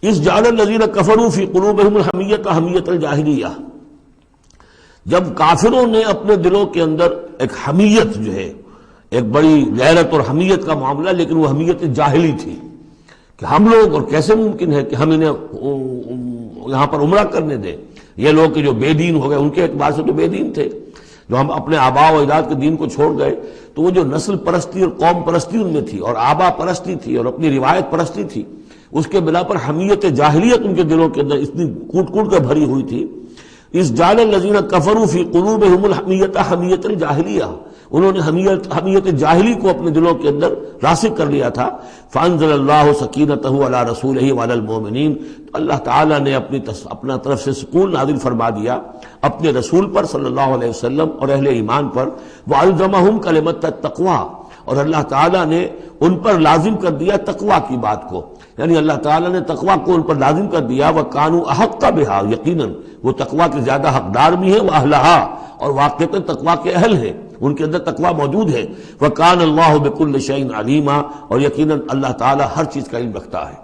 اس جعل الذین کفروا فی قلوبہم الحمیۃ حمیۃ الجاہلیہ، جب کافروں نے اپنے دلوں کے اندر ایک حمیت جو ہے، ایک بڑی غیرت اور حمیت کا معاملہ، لیکن وہ حمیت جاہلی تھی کہ ہم لوگ، اور کیسے ممکن ہے کہ ہم انہیں یہاں پر عمرہ کرنے دیں، یہ لوگ کہ جو بے دین ہو گئے، ان کے اعتبار سے تو بے دین تھے، جو ہم اپنے آبا و اجداد کے دین کو چھوڑ گئے، تو وہ جو نسل پرستی اور قوم پرستی ان میں تھی، اور آبا پرستی تھی، اور اپنی روایت پرستی تھی، اس کے بنا پر حمیت جاہلیت ان کے دلوں کے اندر اتنی کوٹ کوٹ کر بھری ہوئی تھی۔ اس جعل الذین کفروا فی قلوبہم الحمیۃ حمیۃ الجاہلیہ، انہوں نے حمیت جاہلی کو اپنے دلوں کے اندر راسخ کر لیا تھا۔ فانزل اللہ سکینتہ علی رسولہ وعلی المؤمنین، تو اللہ تعالیٰ نے اپنا طرف سے سکون نازل فرما دیا اپنے رسول پر صلی اللہ علیہ وسلم اور اہل ایمان پر۔ وَأَلْزَمَهُمْ كَلِمَةَ التَّقْوَىٰ، اور اللہ تعالیٰ نے ان پر لازم کر دیا تقویٰ کی بات کو، یعنی اللہ تعالیٰ نے تقویٰ کو ان پر لازم کر دیا۔ وَكَانُوا أَحَقَّ بِهَا، یقیناً وہ تقویٰ کے زیادہ حقدار بھی ہیں، وَأَهْلَهَا، اور واقعتاً تقویٰ کے اہل ہیں، ان کے اندر تقویٰ موجود ہے۔ وَكَانَ اللَّهُ بِكُلِّ شَيْءٍ عَلِيمًا، اور یقیناً اللہ تعالیٰ ہر چیز کا علم رکھتا ہے۔